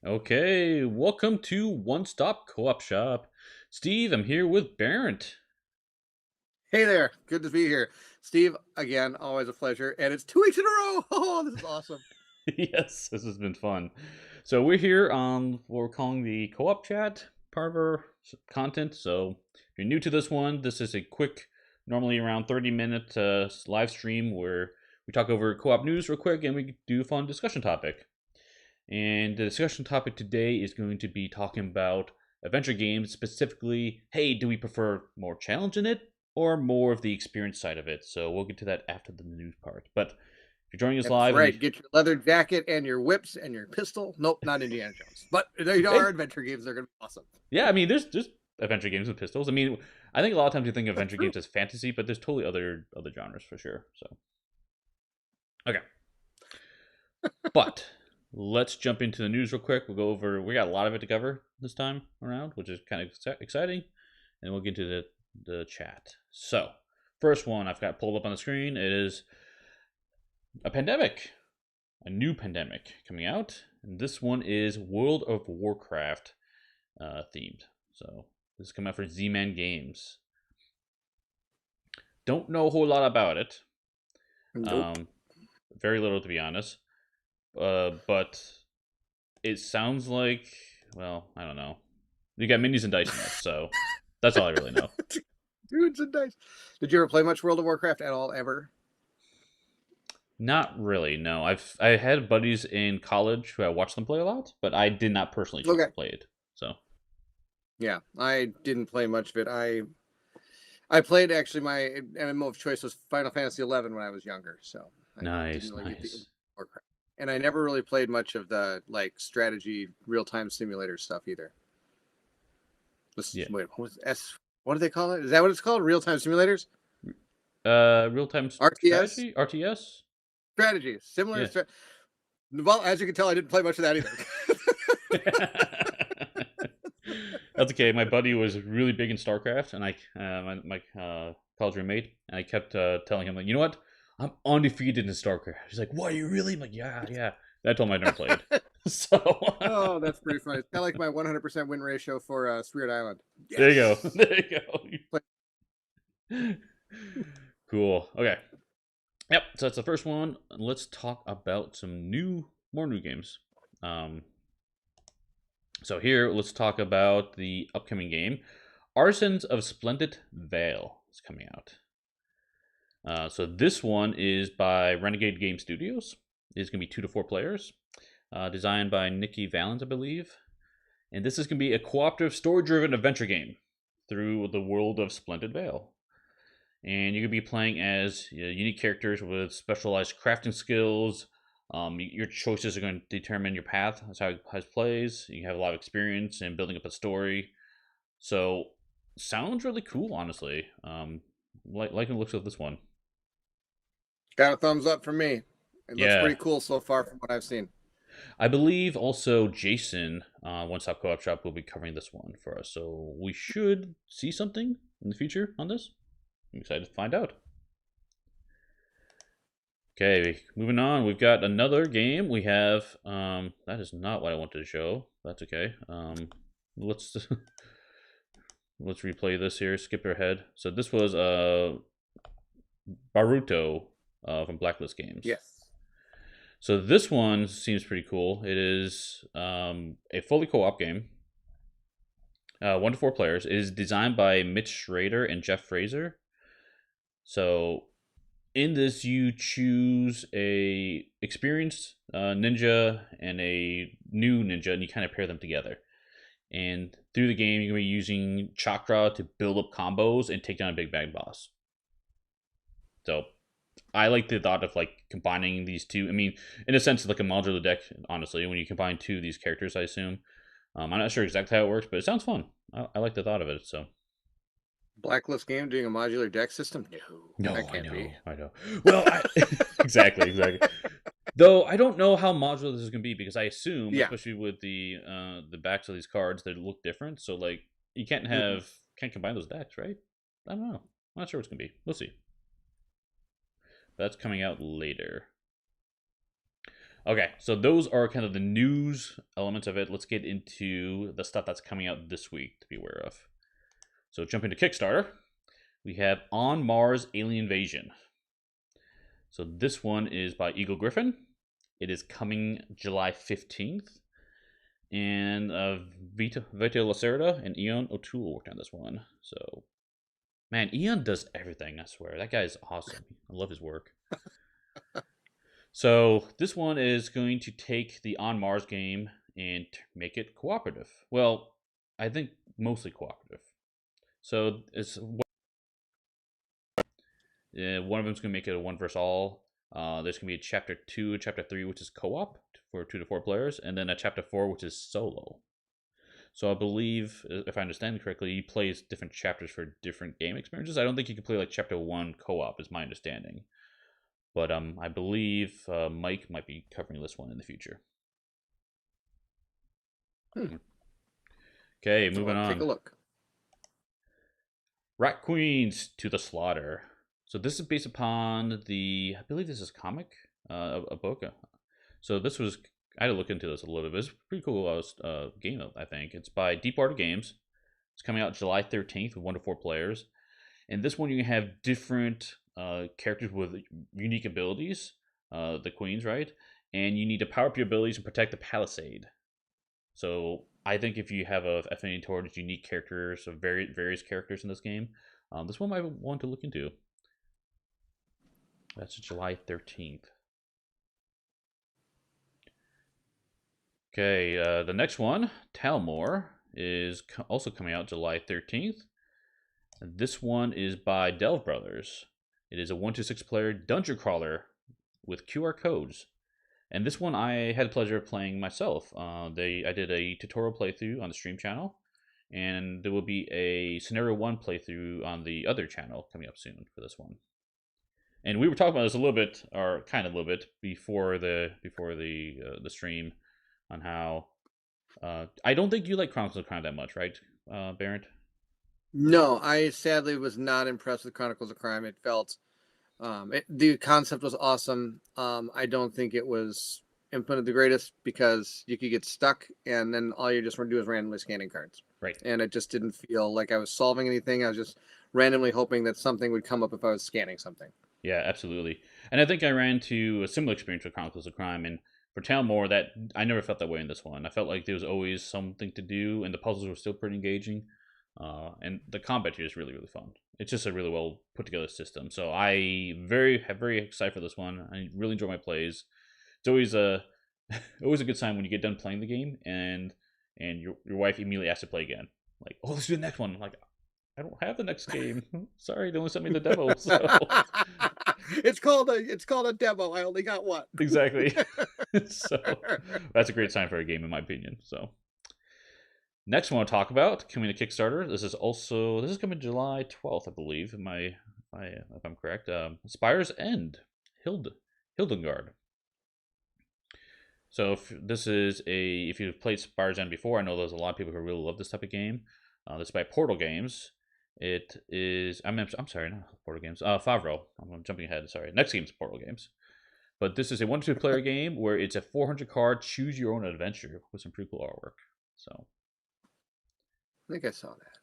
Okay, welcome to One Stop Co-op Shop. Steve, I'm here with Bairnt. Hey there, good to be here. Steve, again, always a pleasure. And it's 2 weeks in a row. Oh, this is awesome. Yes, this has been fun. So we're here on what we're calling the Co-op Chat part of our content. So if you're new to this one, this is a quick, normally around 30-minute live stream where we talk over co-op news real quick and we do a fun discussion topic. And the discussion topic today is going to be talking about adventure games, specifically, hey, do we prefer more challenge in it or more of the experience side of it? So we'll get to that after the news part. But if you're joining us That's live in the right. Get your leather jacket and your whips and your pistol. Nope, not Indiana Jones. But there are hey, adventure games. They're going to be awesome. yeah, I mean, there's adventure games with pistols. I mean, I think a lot of times you think of That's adventure true. games as fantasy, but there's totally other genres for sure. So okay, but let's jump into the news real quick. We'll go over. We got a lot of it to cover this time around, which is kind of exciting, and we'll get into the chat. So first one I've got pulled up on the screen is a pandemic, a new pandemic coming out, and this one is World of Warcraft themed. So this is coming out for Z-Man Games. Don't know a whole lot about it. Nope. Um, very little to be honest. But it sounds like, well, I don't know. You got minis and dice in this, so that's all I really know. Dudes and dice. Did you ever play much World of Warcraft at all, ever? Not really. No, I had buddies in college who I watched them play a lot, but I did not personally choose Okay. to play it. So Yeah, I didn't play much of it. I played actually my MMO of choice was Final Fantasy 11 when I was younger, so I didn't nice, really get the nice. Warcraft. And I never really played much of the like strategy real time simulator stuff either. Yeah. Wait, what was S? What do they call it? Is that what it's called? Real time simulators? Real time RTS strategy, RTS. strategy, similar. Yeah. Well, as you can tell, I didn't play much of that either. That's okay. My buddy was really big in StarCraft, and my college roommate, and I kept telling him like, you know what, I'm undefeated in StarCraft. He's like, what? Are you really? I'm like, yeah, yeah. And I told him I never played. So Oh, that's pretty funny. It's kind of like my 100% win ratio for Spirit Island. there you go. Yes. There Play- you go. Cool. Okay. Yep. So that's the first one. Let's talk about some more new games. Um, so here, let's talk about the upcoming game. Artisans of Splendent Vale is coming out. So this one is by Renegade Game Studios. It's going to be 2 to 4 players. Designed by Nikki Valens, I believe. And this is going to be a cooperative, story-driven adventure game through the world of Splendid Vale. And you're going to be playing as unique characters with specialized crafting skills. Your choices are going to determine your path. That's how it plays. You have a lot of experience in building up a story. So, sounds really cool, honestly. Like the looks of this one. Got a thumbs up from me. It looks Yeah, pretty cool so far from what I've seen. I believe also Jason, One Stop Co-op Shop, will be covering this one for us. So we should see something in the future on this. I'm excited to find out. Okay, moving on. We've got another game. We have that is not what I wanted to show. That's okay. Let's let's replay this here. Skip ahead. So this was Baruto from Blacklist Games. Yes. So this one seems pretty cool. It is a fully co-op game, 1 to 4 players. It is designed by Mitch Schrader and Jeff Fraser. So in this, you choose a experienced ninja and a new ninja, and you kind of pair them together. And through the game, you're gonna be using chakra to build up combos and take down a big bad boss. So I like the thought of like combining these two. I mean, in a sense, it's like a modular deck. Honestly, when you combine two of these characters, I assume. I'm not sure exactly how it works, but it sounds fun. I like the thought of it. So Blacklist game doing a modular deck system? No, no, that I can't be. know, I know. Well, exactly, exactly. Though I don't know how modular this is gonna be because I assume, Yeah. especially with the backs of these cards, they look different. So like you can't Mm-mm. can't combine those decks, right? I don't know. I'm not sure what it's gonna be. We'll see. But that's coming out later. Okay, so those are kind of the news elements of it. Let's get into the stuff that's coming out this week to be aware of. So jumping to Kickstarter, we have On Mars Alien Invasion. So this one is by Eagle Griffin. It is coming July 15th. And Vito Lacerda and Ian O'Toole worked on this one. So, man, Ian does everything, I swear. That guy is awesome. I love his work. So this one is going to take the On Mars game and make it cooperative. Well, I think mostly cooperative. So it's one of them's going to make it a one versus all. There's going to be a chapter 2 and chapter 3, which is co-op for 2 to 4 players, and then a chapter 4, which is solo. So I believe, if I understand correctly, you play different chapters for different game experiences. I don't think you can play like chapter 1 co-op, is my understanding. But I believe Mike might be covering this one in the future. Okay, moving on. Take a look. Rat Queens to the Slaughter. So this is based upon I believe this is comic, a book. So this was, I had to look into this a little bit. It's a pretty cool game, I think. It's by Deepwater Games. It's coming out July 13th with 1 to 4 players. And this one you can have different characters with unique abilities, the queens, right? And you need to power up your abilities and protect the palisade. So I think if you have a affinity towards unique characters, of various characters in this game, this one might want to look into. That's July 13th. Okay, the next one, Taelmoor, is also coming out July 13th. This one is by Delve Brothers. It is a 1 to 6 player dungeon crawler with QR codes. And this one I had the pleasure of playing myself. I did a tutorial playthrough on the stream channel, and there will be a scenario 1 playthrough on the other channel coming up soon for this one. And we were talking about this a little bit, or kind of a little bit, before the stream, on how I don't think you like Chronicles of Crime that much, right, Bairnt? No, I sadly was not impressed with Chronicles of Crime. It felt the concept was awesome. I don't think it was implemented the greatest because you could get stuck and then all you just want to do is randomly scanning cards. Right. And it just didn't feel like I was solving anything. I was just randomly hoping that something would come up if I was scanning something. Yeah, absolutely. And I think I ran into a similar experience with Chronicles of Crime, and for Taelmoor, that I never felt that way in this one. I felt like there was always something to do, and the puzzles were still pretty engaging. And the combat here is really, really fun. It's just a really well put together system. So I very excited for this one. I really enjoy my plays. It's always a good sign when you get done playing the game and your wife immediately asks to play again. Like, oh, let's do the next one. I'm like, I don't have the next game. Sorry, they only sent me the demo. So. It's called a demo. I only got one. Exactly. So that's a great sign for a game, in my opinion. So next one I want to talk about coming to Kickstarter. This is coming July 12th, I believe. If I'm correct. Spire's End, Hildegard. So if you've played Spire's End before, I know there's a lot of people who really love this type of game. This is by Portal Games. It is. I'm sorry, not Portal Games. Favreau. I'm jumping ahead. Sorry. Next game is Portal Games. But this is a 1 to 2 player game where it's a 400 card choose your own adventure with some pretty cool artwork. So. I think I saw that.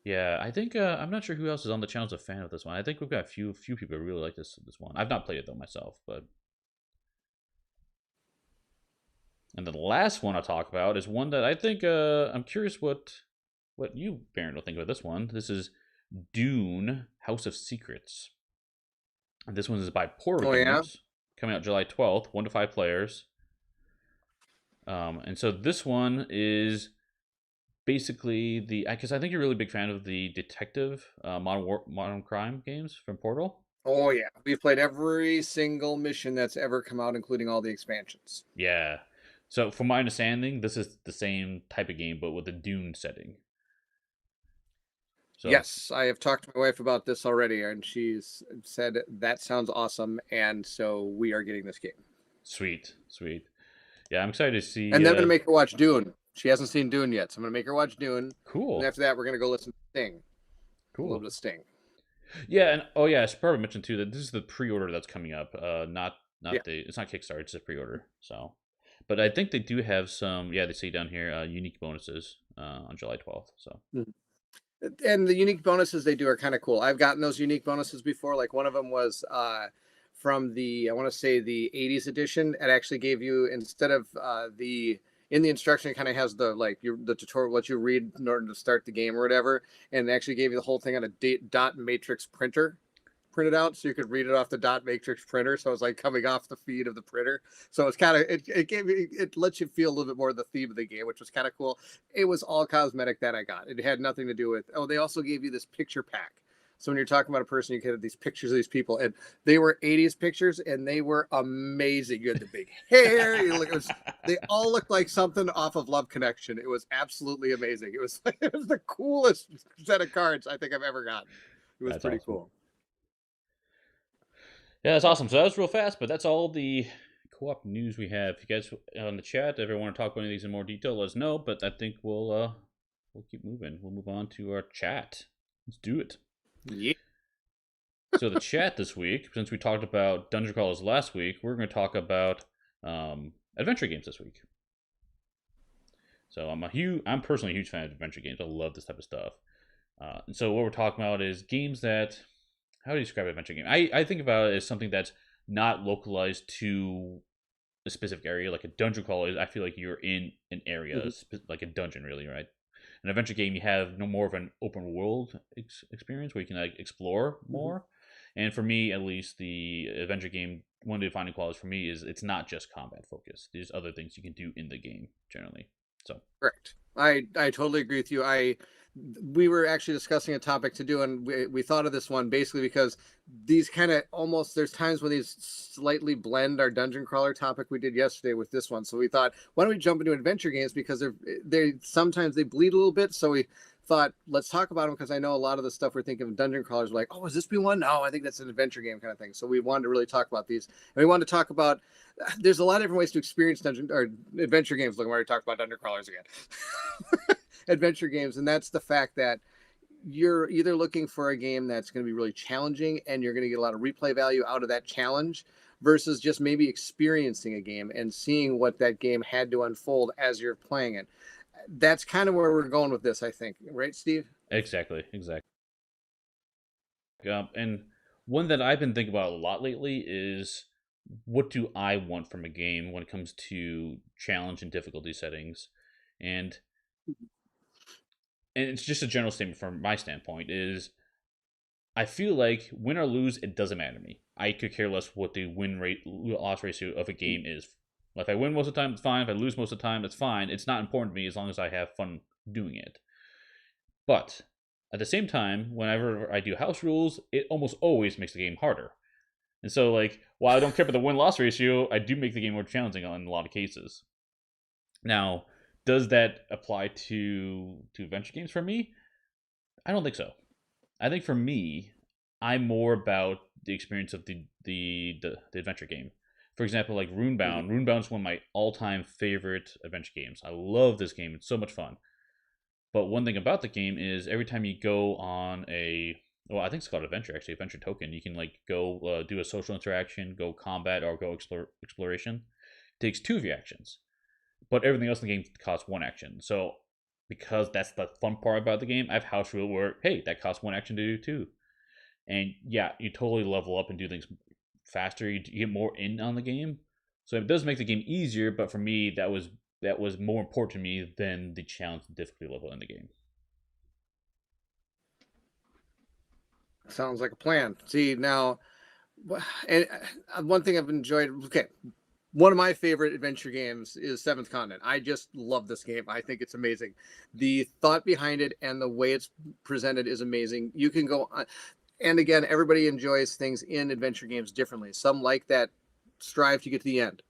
Yeah, I think I'm not sure who else is on the channel is a fan of this one. I think we've got a few people who really like this one. I've not played it though myself, but. And the last one I'll talk about is one that I think I'm curious what you, Bairnt, will think about this one. This is Dune, House of Secrets. And this one is by Portal Games, coming out July 12th, 1 to 5 players. And so this one is basically because I think you're a really big fan of the detective modern crime games from Portal. Oh yeah, we've played every single mission that's ever come out, including all the expansions. Yeah. So from my understanding, this is the same type of game, but with a Dune setting. So. Yes, I have talked to my wife about this already, and she's said that sounds awesome, and so we are getting this game. Sweet. Yeah, I'm excited to see. And then I'm going to make her watch Dune. She hasn't seen Dune yet, so I'm going to make her watch Dune. Cool. And after that, we're going to go listen to Sting. Cool. A little bit of Sting. Yeah, and I should probably mention too that this is the pre-order that's coming up, not Yeah. It's not Kickstarter, it's a pre-order. So, but I think they do have some. Yeah, they say down here unique bonuses on July 12th. So Mhm. And the unique bonuses they do are kind of cool. I've gotten those unique bonuses before. Like one of them was from the, I want to say the 80s edition. It actually gave you, instead of the, in the instruction, it kind of has the like the tutorial, what you read in order to start the game or whatever, and it actually gave you the whole thing on a dot matrix printer printed out, so you could read it off the dot matrix printer. So it was like coming off the feed of the printer. So it's kind of, it gave me, it lets you feel a little bit more of the theme of the game, which was kind of cool. It was all cosmetic that I got. It had nothing to do with, oh, they also gave you this picture pack. So when you're talking about a person, you get these pictures of these people, and they were 80s pictures, and they were amazing. You had the big hair. They all looked like something off of Love Connection. It was absolutely amazing. It was the coolest set of cards I think I've ever gotten. It was that's pretty awesome. cool. Yeah, that's awesome. So that was real fast, but that's all the co-op news we have. If you guys on the chat ever want to talk about any of these in more detail, let us know. But I think we'll keep moving. We'll move on to our chat. Let's do it. Yeah. So the chat this week, since we talked about dungeon crawlers last week, we're going to talk about adventure games this week. So I'm personally a huge fan of adventure games. I love this type of stuff. And so what we're talking about is games that, how do you describe an adventure game? I think about it as something that's not localized to a specific area. Like a dungeon crawler, I feel like you're in an area, like a dungeon, really, right? An adventure game, you have no more of an open world experience where you can like explore more. And for me, at least, the adventure game, one of the defining qualities for me is it's not just combat focused. There's other things you can do in the game generally. So Correct. I totally agree with you. We were actually discussing a topic to do, and we thought of this one basically because these kind of almost, there's times when these slightly blend our dungeon crawler topic we did yesterday with this one. So we thought, why don't we jump into adventure games, because they sometimes they bleed a little bit. So we thought, let's talk about them, because I know a lot of the stuff we're thinking of dungeon crawlers, like, oh, is this be one? No, I think that's an adventure game kind of thing. So we wanted to really talk about these, and we wanted to talk about, there's a lot of different ways to experience dungeon or adventure games. Look, we already talked about dungeon crawlers again. Adventure games, and that's the fact that you're either looking for a game that's going to be really challenging and you're going to get a lot of replay value out of that challenge, versus just maybe experiencing a game and seeing what that game had to unfold as you're playing it. That's kind of where we're going with this, I think, right, Steve? exactly. And one that I've been thinking about a lot lately is, what do I want from a game when it comes to challenge and difficulty settings, and it's just a general statement from my standpoint is, I feel like win or lose, it doesn't matter to me. I could care less what the win rate loss ratio of a game is. If I win most of the time, it's fine. If I lose most of the time, it's fine. It's not important to me as long as I have fun doing it. But at the same time, whenever I do house rules, it almost always makes the game harder. And so, like, while I don't care about the win loss ratio, I do make the game more challenging in a lot of cases. Now, does that apply to adventure games for me? I don't think so. I think for me, I'm more about the experience of the adventure game. For example, like Runebound. Runebound is one of my all-time favorite adventure games. I love this game. It's so much fun. But one thing about the game is every time you go on well, I think it's called adventure, actually, adventure token, you can like go do a social interaction, go combat, or go exploration. It takes 2 of your actions, but everything else in the game costs 1 action. So because that's the fun part about the game, I have house rule where, hey, that costs 1 action to do too. And yeah, you totally level up and do things faster. You get more in on the game, so it does make the game easier. But for me, that was more important to me than the challenge and difficulty level in the game. Sounds like a plan. See, now, and one thing I've enjoyed, okay, one of my favorite adventure games is Seventh Continent. I just love this game. I think it's amazing. The thought behind it and the way it's presented is amazing. You can go on, and again, everybody enjoys things in adventure games differently. Some like that strive to get to the end.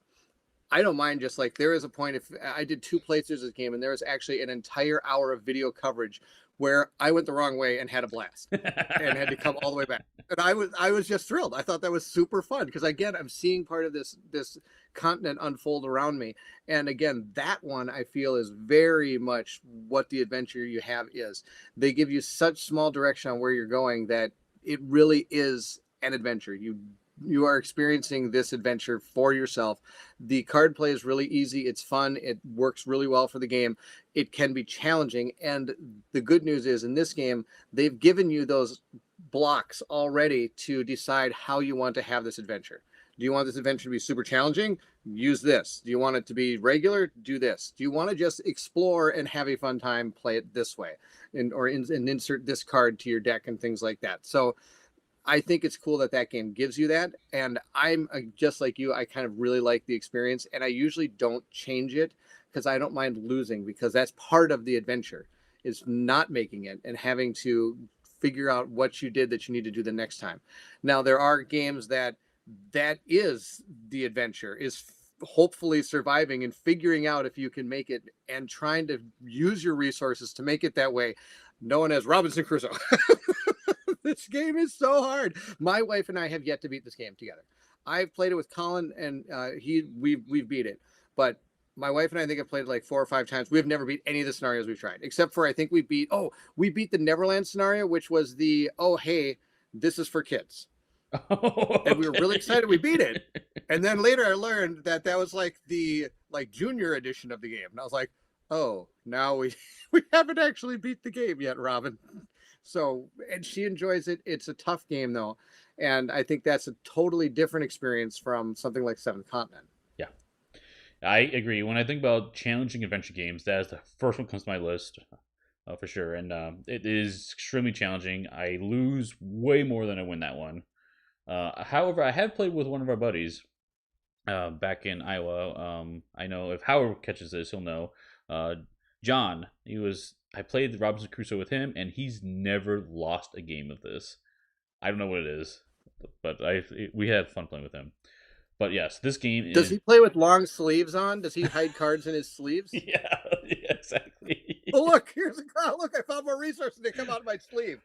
I don't mind, just like there is a point, if I did 2 playthroughs of this game, and there was actually an entire hour of video coverage where I went the wrong way and had a blast and had to come all the way back. And I was just thrilled. I thought that was super fun, because again, I'm seeing part of this continent unfold around me. And again, that one I feel is very much what the adventure you have is. They give you such small direction on where you're going that it really is an adventure. You you are experiencing this adventure for yourself. The card play is really easy. It's fun. It works really well for the game. It can be challenging. And the good news is in this game, they've given you those blocks already to decide how you want to have this adventure. Do you want this adventure to be super challenging? Use this. Do you want it to be regular? Do this. Do you want to just explore and have a fun time? Play it this way, and insert this card to your deck and things like that. So I think it's cool that that game gives you that. And I'm just like you. I kind of really like the experience, and I usually don't change it because I don't mind losing, because that's part of the adventure, is not making it and having to figure out what you did that you need to do the next time. Now, there are games that is the adventure, is hopefully surviving and figuring out if you can make it and trying to use your resources to make it that way, known as Robinson Crusoe. This game is so hard. My wife and I have yet to beat this game together. I've played it with Colin, and we've beat it, but my wife and I think have played it like 4 or 5 times. We've never beat any of the scenarios we've tried, except for I think we beat the Neverland scenario, which was the hey, this is for kids. Oh, and we were really excited we beat it. And then later I learned that was like the junior edition of the game. And I was like, oh, now we haven't actually beat the game yet, Robin. So, and she enjoys it. It's a tough game though. And I think that's a totally different experience from something like Seventh Continent. Yeah, I agree. When I think about challenging adventure games, that is the first one comes to my list. For sure. And it is extremely challenging. I lose way more than I win that one. However, I have played with one of our buddies back in Iowa. I know if Howard catches this, he'll know. John, I played Robinson Crusoe with him, and he's never lost a game of this. I don't know what it is, but we had fun playing with him. But yes, this game Does he play with long sleeves on? Does he hide cards in his sleeves? Yeah, exactly. Oh, look, here's a card. Look, I found more resources. They come out of my sleeve.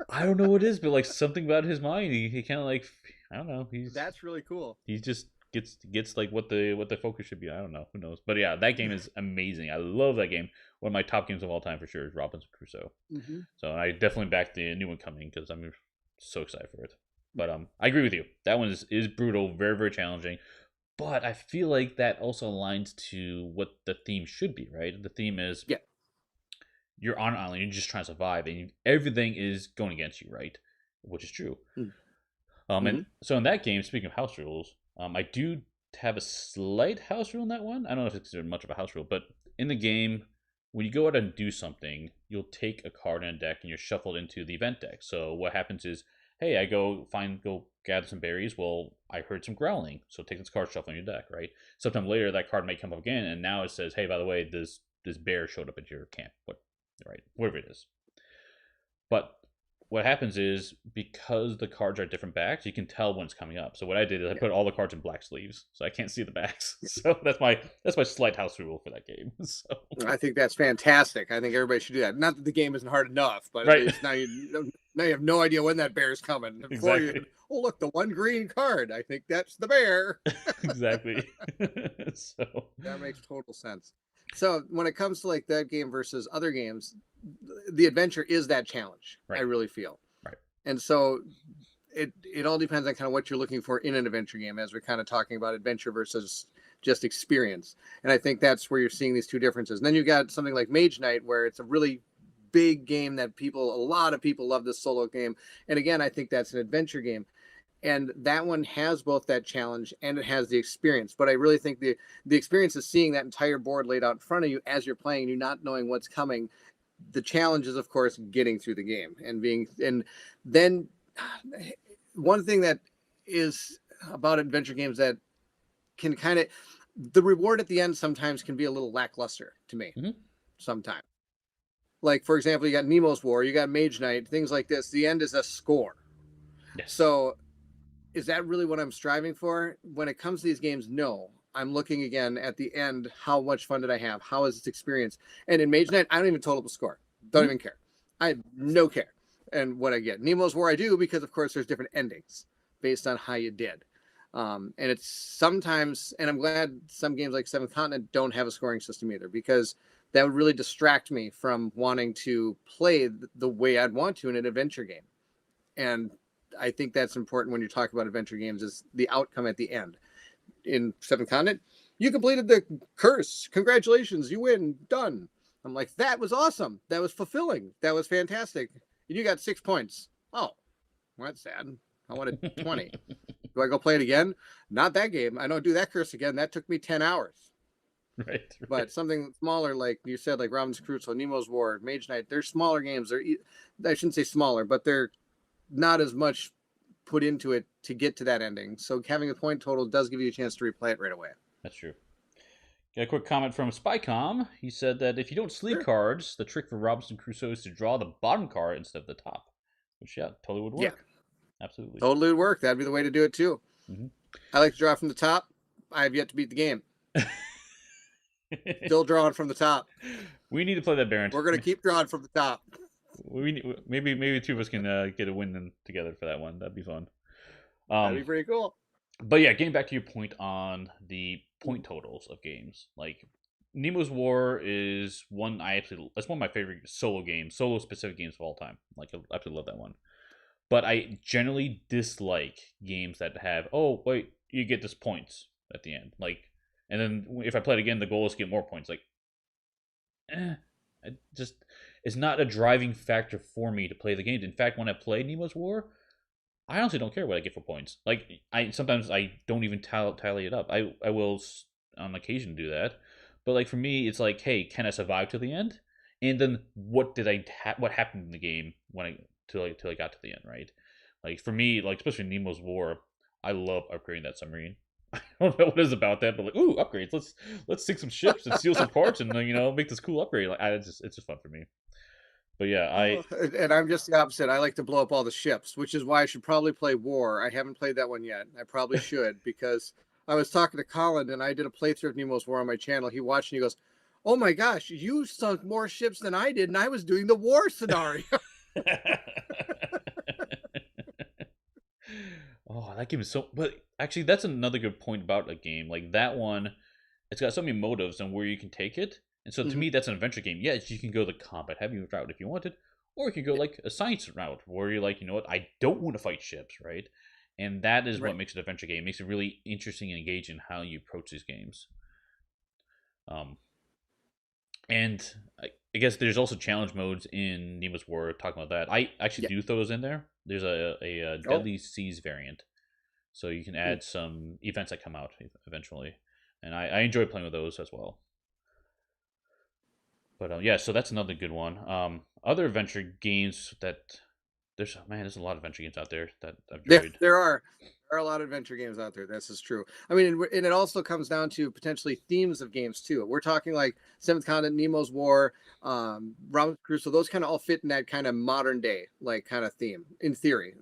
I don't know what it is, but like something about his mind, he kind of like, I don't know. That's really cool. He just gets like what the focus should be. I don't know, who knows. But yeah, that game is amazing. I love that game. One of my top games of all time for sure is Robinson Crusoe. Mm-hmm. So I definitely back the new one coming because I'm so excited for it. But I agree with you. That one is brutal, very very challenging. But I feel like that also aligns to what the theme should be, right? The theme is you're on an island, you're just trying to survive, and everything is going against you, right? Which is true. Mm-hmm. And so in that game, speaking of house rules, I do have a slight house rule in that one. I don't know if it's considered much of a house rule, but in the game, when you go out and do something, you'll take a card in a deck and you're shuffled into the event deck. So what happens is, hey, I go gather some berries. Well, I heard some growling, so take this card, shuffle in your deck, right? Sometime later, that card may come up again, and now it says, hey, by the way, this bear showed up at your camp, whatever it is. But what happens is, because the cards are different backs, you can tell when it's coming up. So what I did is I put all the cards in black sleeves, so I can't see the backs. So that's my slight house rule for that game. So I think that's fantastic. I think everybody should do that. Not that the game isn't hard enough, but at least now you have no idea when that bear's coming. Exactly. Look, the one green card. I think that's the bear. Exactly. So that makes total sense. So when it comes to like that game versus other games, the adventure is that challenge. Right. I really feel. Right. And so it all depends on kind of what you're looking for in an adventure game, as we're kind of talking about adventure versus just experience. And I think that's where you're seeing these two differences. And then you got something like Mage Knight, where it's a really big game that a lot of people love, this solo game. And again, I think that's an adventure game. And that one has both that challenge and it has the experience. But I really think the experience is seeing that entire board laid out in front of you as you're playing, and you not knowing what's coming. The challenge is, of course, getting through the game and then one thing that is about adventure games that can kind of, the reward at the end sometimes can be a little lackluster to me. Mm-hmm. Sometimes. Like, for example, you got Nemo's War, you got Mage Knight, things like this. The end is a score. Yes. So is that really what I'm striving for? When it comes to these games, no. I'm looking again at the end. How much fun did I have? How is this experience? And in Mage Knight, I don't even total up the score. Don't even care. I have no care. And what I get. Nemo's War I do, because of course there's different endings based on how you did. And it's sometimes, and I'm glad some games like Seventh Continent don't have a scoring system either, because that would really distract me from wanting to play the way I'd want to in an adventure game. And I think that's important when you talk about adventure games is the outcome at the end. In Seventh Continent, you completed the curse. Congratulations, you win. Done. I'm like, that was awesome. That was fulfilling. That was fantastic. And you got 6 points. Oh, well, that's sad. I wanted 20. Do I go play it again? Not that game. I don't do that curse again. That took me 10 hours. Right. But something smaller, like you said, like Robinson Crusoe, Nemo's War, Mage Knight, they're smaller games. I shouldn't say smaller, but they're not as much put into it to get to that ending. So having a point total does give you a chance to replay it right away. That's true. Got a quick comment from Spycom. He said that if you don't sleeve cards, the trick for Robinson Crusoe is to draw the bottom card instead of the top. Which, yeah, totally would work. Yeah. Absolutely. Totally would work. That'd be the way to do it, too. Mm-hmm. I like to draw from the top. I have yet to beat the game. Still drawing from the top. We need to play that, Bairnt. We're going to keep drawing from the top. Maybe the two of us can get a win together for that one. That'd be fun. That'd be pretty cool. But yeah, getting back to your point on the point totals of games, like Nemo's War is one that's one of my favorite solo specific games of all time. Like I absolutely love that one. But I generally dislike games that have, oh wait, you get this points at the end. Like, and then if I play it again, the goal is to get more points. Like, it's not a driving factor for me to play the game. In fact, when I play Nemo's War, I honestly don't care what I get for points. Like, sometimes I don't even tally it up. I will on occasion do that, but like for me, it's like, hey, can I survive to the end? And then what happened in the game till I got to the end, right? Like for me, like especially Nemo's War, I love upgrading that submarine. I don't know what it is about that, but like, ooh, upgrades. Let's sink some ships and steal some parts and make this cool upgrade. Like, it's just fun for me. But yeah, and I'm just the opposite. I like to blow up all the ships, which is why I should probably play War. I haven't played that one yet. I probably should because I was talking to Colin and I did a playthrough of Nemo's War on my channel. He watched and he goes, "Oh my gosh, you sunk more ships than I did, and I was doing the war scenario." Oh, that game is so. But actually, that's another good point about a game like that one. It's got so many motives and where you can take it. And so to me, that's an adventure game. Yes, you can go the combat heavy route if you wanted, or you can go like a science route where you're like, you know what, I don't want to fight ships, right? And that is what makes it an adventure game. It makes it really interesting and engaging how you approach these games. And I guess there's also challenge modes in Nemo's War. Talking about that, I actually do throw those in there. There's a Deadly Seas variant, so you can add some events that come out eventually, and I enjoy playing with those as well. But yeah, so that's another good one. Other adventure games that there's a lot of adventure games out there that I've enjoyed. There are a lot of adventure games out there. This is true. I mean, and it also comes down to potentially themes of games too. We're talking like Seventh Continent, Nemo's War, Robinson Crusoe. Those kind of all fit in that kind of modern day like kind of theme in theory,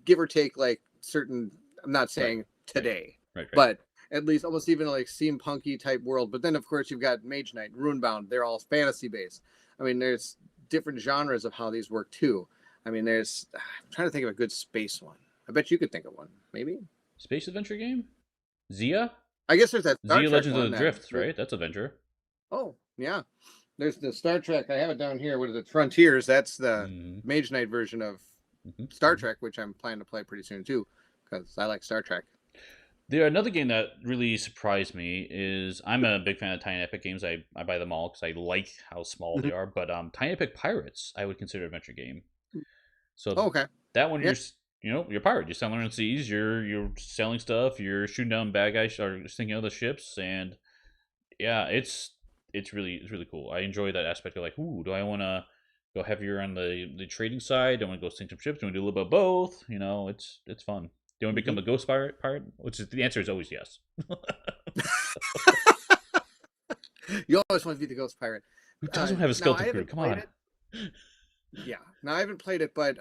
give or take like certain. I'm not saying today, but at least almost even like steampunky type world. But then of course you've got Mage Knight, Runebound. They're all fantasy based. I mean, there's different genres of how these work too. I mean, I'm trying to think of a good space one. I bet you could think of one, maybe. Space adventure game? Zia? I guess there's that Star Zia Trek Legends of the Drifts, right? That's adventure. Oh, yeah. There's the Star Trek. I have it down here. What is it? Frontiers. That's the Mage Knight version of Star Trek, which I'm planning to play pretty soon too, because I like Star Trek. Another game that really surprised me is I'm a big fan of Tiny Epic games. I buy them all because I like how small they are. But Tiny Epic Pirates, I would consider an adventure game. So that one, you're a pirate. You're sailing around seas. You're selling stuff. You're shooting down bad guys or sinking other ships. And yeah, it's really cool. I enjoy that aspect of like, ooh, do I want to go heavier on the trading side? Do I want to go sink some ships? Do I want to do a little bit of both? It's fun. Do you want to become a ghost pirate? Which is the answer is always yes. You always want to be the ghost pirate. Who doesn't have a skeleton crew? Come on. Yeah. Now I haven't played it, but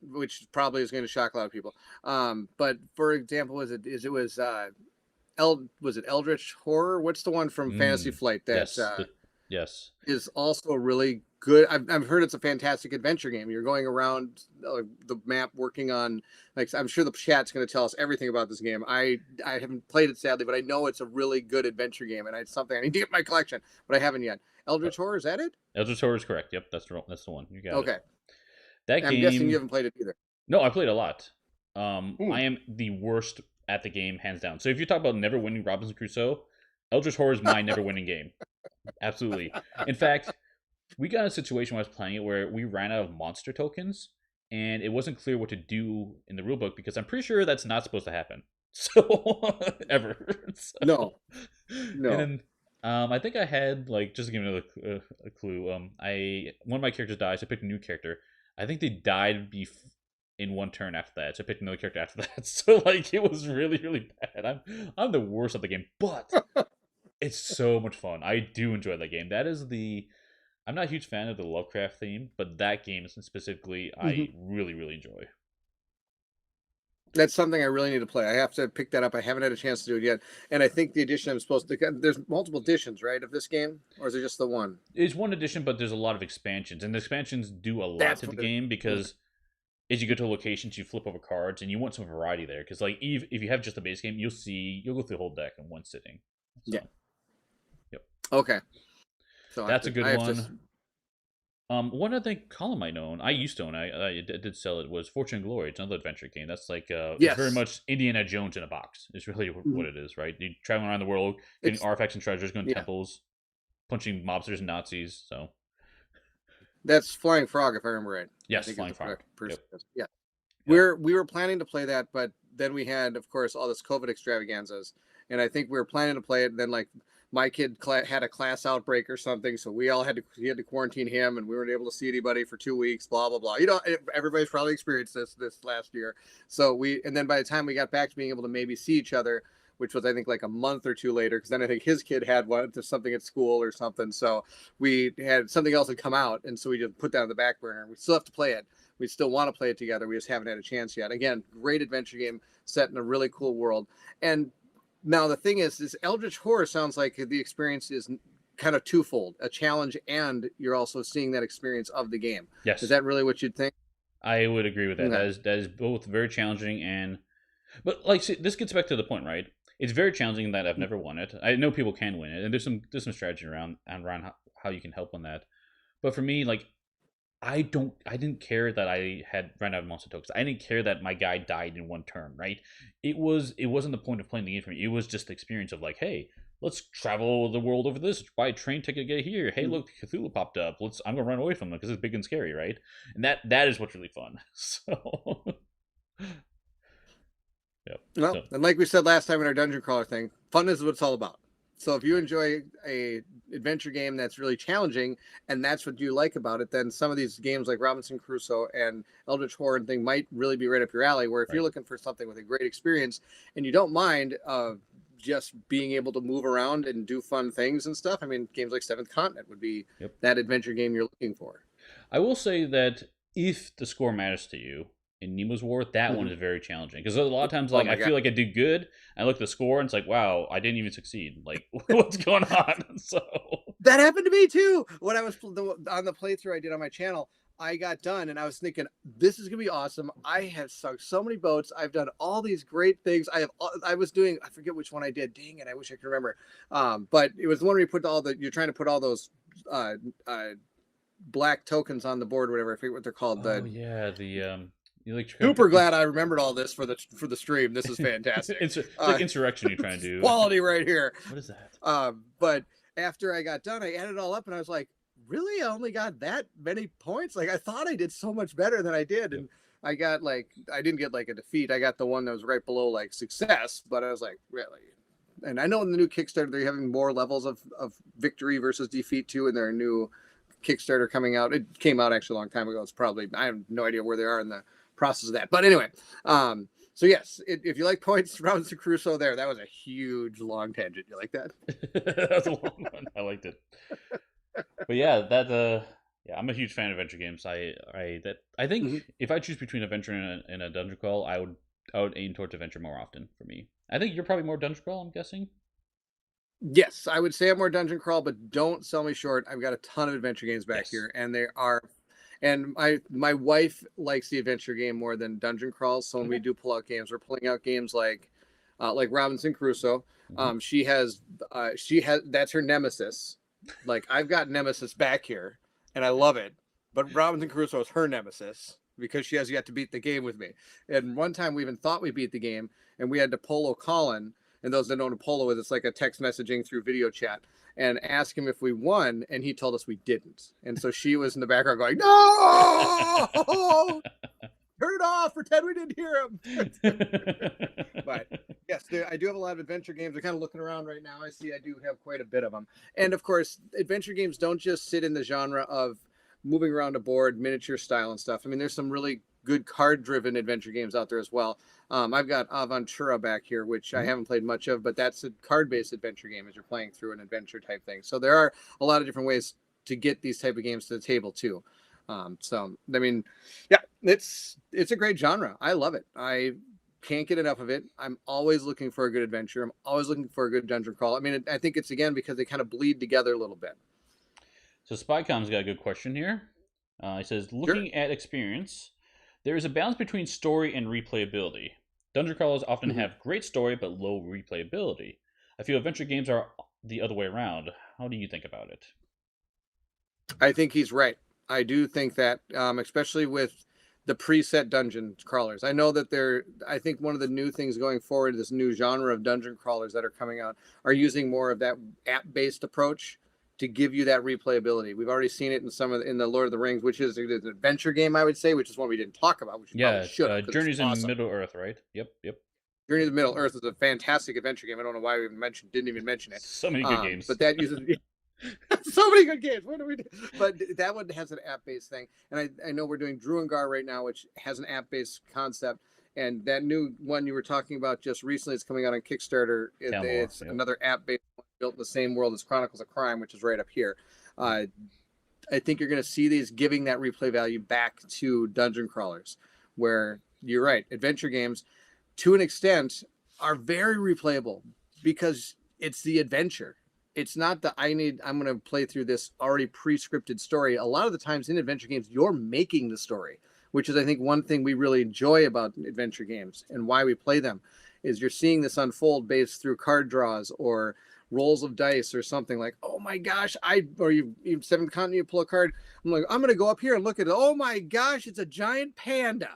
which probably is going to shock a lot of people. But for example, was it Eldritch Horror? What's the one from Fantasy Flight that yes is also really good? I've heard it's a fantastic adventure game. You're going around the map working on, like, I'm sure the chat's going to tell us everything about this game. I haven't played it sadly, but I know it's a really good adventure game, and it's something I need to get in my collection, but I haven't yet. Eldritch Horror, is that it? Eldritch Horror is correct. Yep, that's the one. You got it. Okay. That I'm game. guessing you haven't played it either. No, I played a lot. I am the worst at the game, hands down. So if you talk about never winning Robinson Crusoe, Eldritch Horror is my never winning game. Absolutely. In fact, we got a situation when I was playing it where we ran out of monster tokens, and it wasn't clear what to do in the rulebook because I'm pretty sure that's not supposed to happen. So ever. So, No, and no. then I think I had like just to give another a clue. I one of my characters died, so I picked a new character. I think they died in one turn after that, so I picked another character after that. So like it was really really bad. I'm the worst at the game, but it's so much fun. I do enjoy that game. That is the I'm not a huge fan of the Lovecraft theme, but that game specifically Hmm. I really really enjoy. That's something I really need to play. I have to pick that up. I haven't had a chance to do it yet. And I think the edition I'm supposed to get, there's multiple editions, right, of this game? Or is it just the one? It's one edition, but there's a lot of expansions, and the expansions do a lot That's to the what it game is. because as you go to locations, you flip over cards, and you want some variety there. Because like if you have just the base game, you'll go through the whole deck in one sitting. Yeah. So yep, Okay. So that's a I good have to. one. One I think Colin might own. I used to own. I did sell it. Was Fortune and Glory. It's another adventure game. That's like it's very Yes. much Indiana Jones in a box. It's really what Mhm. it is, right? You traveling around the world, getting It's, artifacts and treasures, going to yeah. temples, punching mobsters and Nazis. So That's Flying Frog, if I remember right. I yes, think is Flying the Frog. correct person. Yep, Yeah. yep. We were planning to play that, but then we had, of course, all this COVID extravaganzas, and I think we were planning to play it. And then, like, my kid had a class outbreak or something, so he had to quarantine him, and we weren't able to see anybody for 2 weeks. Blah blah blah. You know, everybody's probably experienced this last year. So and then by the time we got back to being able to maybe see each other, which was I think like a month or two later, because then I think his kid had something at school or something. So we had something else had come out, and so we just put that on the back burner. We still have to play it. We still want to play it together. We just haven't had a chance yet. Again, great adventure game set in a really cool world. And now the thing is Eldritch Horror sounds like the experience is kind of twofold, a challenge, and you're also seeing that experience of the game. Is Yes, that really what you'd think? I would agree with that. Okay. That is both very challenging and, but like see, this gets back to the point, right? It's very challenging that I've never won it. I know people can win it, and there's some strategy around how you can help on that. But for me, like I didn't care that I had ran out of monster tokens. I didn't care that my guy died in one turn, right? It wasn't the point of playing the game for me. It was just the experience of like, hey, let's travel the world over this. Buy a train ticket to get here. Hey, look, Cthulhu popped up. I'm gonna run away from them because it's big and scary, right? And that is what's really fun. So yep. Well, So and like we said last time in our dungeon crawler thing, fun is what it's all about. So if you enjoy a adventure game that's really challenging and that's what you like about it, then some of these games like Robinson Crusoe and Eldritch Horror and thing might really be right up your alley. Where if you're right. looking for something with a great experience and you don't mind just being able to move around and do fun things and stuff, I mean, games like Seventh Continent would be Yep. that adventure game you're looking for. I will say that if the score matters to you in Nemo's War, that one Mm-hmm. is very challenging because a lot of times, Oh like my I god. feel like I did good, I look at the score and it's like, wow, I didn't even succeed. Like, what's going on? So That happened to me too. When I was on the playthrough I did on my channel, I got done and I was thinking, this is gonna be awesome. I have sunk so many boats. I've done all these great things. I was doing, I forget which one I did. Dang it, I wish I could remember. But it was the one where you put you're trying to put all those uh, uh, black tokens on the board, whatever. I forget what they're called. oh The yeah, the you like super glad I remembered all this for the stream. This is fantastic. it's like insurrection you're trying to do. Quality right here. What is that? But after I got done, I added it all up and I was like, really? I only got that many points? Like, I thought I did so much better than I did. Yep. And I got like, I didn't get like a defeat. I got the one that was right below like success, but I was like, really? And I know in the new Kickstarter, they're having more levels of victory versus defeat too. And their new Kickstarter coming out. It came out actually a long time ago. It's probably, I have no idea where they are in the process of that. But anyway, so yes, if you like points, Robinson Crusoe there, that was a huge long tangent. You like that? That's a long one. I liked it. But yeah, yeah, I'm a huge fan of adventure games. I think Mm-hmm. if I choose between adventure and a dungeon crawl, I would aim towards adventure more often for me. I think you're probably more dungeon crawl, I'm guessing. Yes, I would say I'm more dungeon crawl, but don't sell me short. I've got a ton of adventure games back Yes. here, and they are. And my wife likes the adventure game more than dungeon crawls. So when we Okay. do pull out games, we're pulling out games like Robinson Crusoe. Hmm. She has that's her nemesis. Like I've got nemesis back here, and I love it. But Robinson Crusoe is her nemesis. because she has yet to beat the game with me. And one time we even thought we beat the game, and we had to polo Colin. And those that know what polo is, it's like a text messaging through video chat, and ask him if we won, and he told us we didn't. And so she was in the background going, "No, turn it off. Pretend we didn't hear him." But yes, I do have a lot of adventure games. I'm kind of looking around right now. I see I do have quite a bit of them. And of course, adventure games don't just sit in the genre of moving around a board, miniature style and stuff. I mean, there's some really good card-driven adventure games out there as well. I've got Aventura back here, which I haven't played much of, but that's a card-based adventure game as you're playing through an adventure type thing. So there are a lot of different ways to get these type of games to the table too. So I mean, yeah, it's a great genre. I love it. I can't get enough of it. I'm always looking for a good adventure. I'm always looking for a good dungeon crawl. I mean, I think it's again because they kind of bleed together a little bit. So Spycom's got a good question here. He says, looking at experience, there is a balance between story and replayability. Dungeon crawlers often have great story but low replayability. I feel adventure games are the other way around. How do you think about it? I think he's right. I do think that, especially with the preset dungeon crawlers. I know that I think one of the new things going forward, this new genre of dungeon crawlers that are coming out, are using more of that app-based approach to give you that replayability. We've already seen it in the Lord of the Rings, which is an adventure game, I would say, which is one we didn't talk about, which we probably should have. Journeys in Middle Earth, right? Yep. Journey to Middle Earth is a fantastic adventure game. I don't know why we didn't even mention it. So many good games. But that uses so many good games. What do we do? But that one has an app-based thing. And I know we're doing Druengar right now, which has an app-based concept. And that new one you were talking about just recently is coming out on Kickstarter. It's another app-based one built in the same world as Chronicles of Crime, which is right up here. I think you're going to see these giving that replay value back to dungeon crawlers, where you're right, adventure games, to an extent, are very replayable because it's the adventure. It's not I'm going to play through this already pre-scripted story. A lot of the times in adventure games, you're making the story, which is, I think, one thing we really enjoy about adventure games and why we play them, is you're seeing this unfold based through card draws or rolls of dice or something like, oh my gosh, you seventh continent, you pull a card. I'm like, I'm going to go up here and look at it. Oh my gosh, it's a giant panda.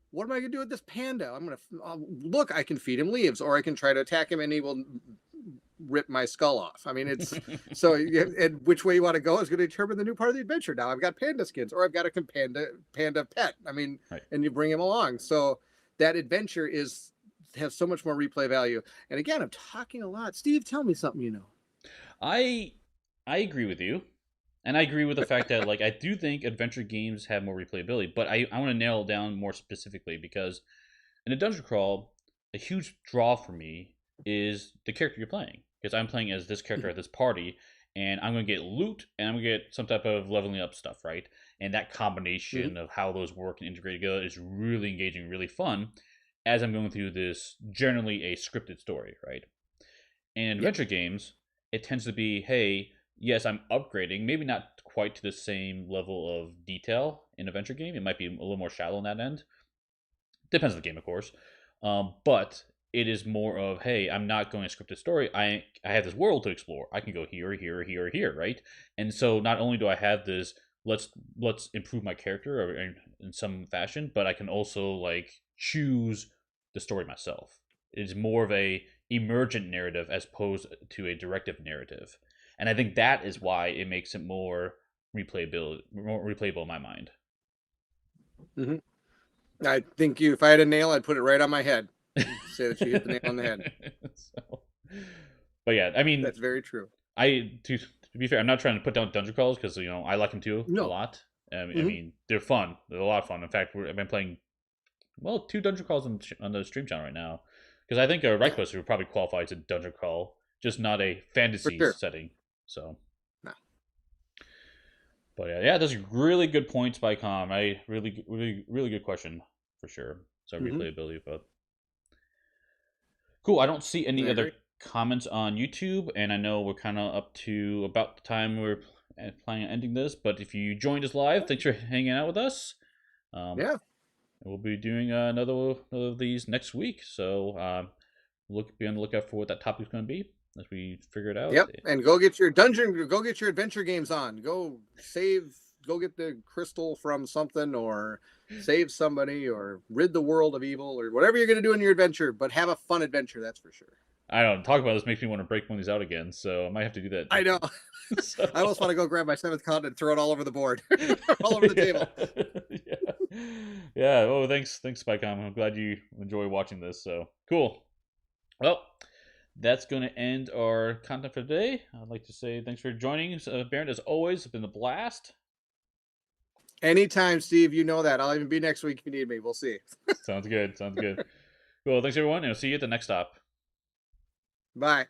What am I going to do with this panda? I'm going to look, I can feed him leaves, or I can try to attack him and he will rip my skull off. I mean, it's so, and which way you want to go is going to determine the new part of the adventure. Now I've got panda skins, or I've got a panda pet. I mean, and you bring him along. So that adventure has so much more replay value. And again, I'm talking a lot. Steve, tell me something you know. I agree with you. And I agree with the fact that, like, I do think adventure games have more replayability, but I want to nail it down more specifically, because in a dungeon crawl, a huge draw for me is the character you're playing. Because I'm playing as this character at this party, and I'm going to get loot, and I'm going to get some type of leveling up stuff, right? And that combination of how those work and integrate together is really engaging, really fun, as I'm going through this, generally a scripted story, right? In adventure games, it tends to be, hey, yes, I'm upgrading, maybe not quite to the same level of detail in an adventure game. It might be a little more shallow on that end. Depends on the game, of course. But it is more of, hey, I'm not going a scripted story. I have this world to explore. I can go here, here, here, here, right? And so not only do I have this, let's improve my character in some fashion, but I can also, like, choose the story myself. It's more of a emergent narrative as opposed to a directive narrative. And I think that is why it makes it more replayable in my mind. I think if I had a nail, I'd put it right on my head. Say that you hit the nail on the head. But yeah, I mean, that's very true. To be fair, I'm not trying to put down dungeon crawls, because I like them too a lot. I mean, they're fun. They're a lot of fun. In fact, I've been playing 2 dungeon crawls on the stream channel right now, because I think a Right Quest would probably qualify as a dungeon crawl, just not a fantasy setting. So, but yeah, those are really good points by Com. Really good question for sure. So replayability, but cool. I don't see any other comments on YouTube, and I know we're kind of up to about the time we're planning on ending this. But if you joined us live, thanks for hanging out with us. We'll be doing another of these next week. So be on the lookout for what that topic's going to be as we figure it out. And go get your adventure games on. Go save go get the crystal from something, or save somebody, or rid the world of evil, or whatever you're going to do in your adventure. But have a fun adventure, that's for sure. I don't know, talk about this makes me want to break one of these out again, so I might have to do that. I know. So... I almost want to go grab my seventh continent and throw it all over the board, all over the table. Yeah. Yeah. Oh, thanks, Spycom. I'm glad you enjoy watching this. So cool. Well, that's going to end our content for today. I'd like to say thanks for joining, Bairnt. As always, it's been a blast. Anytime, Steve. You know that. I'll even be next week if you need me. We'll see. Sounds good. Sounds good. Cool. Thanks, everyone, and I'll see you at the next stop. Bye.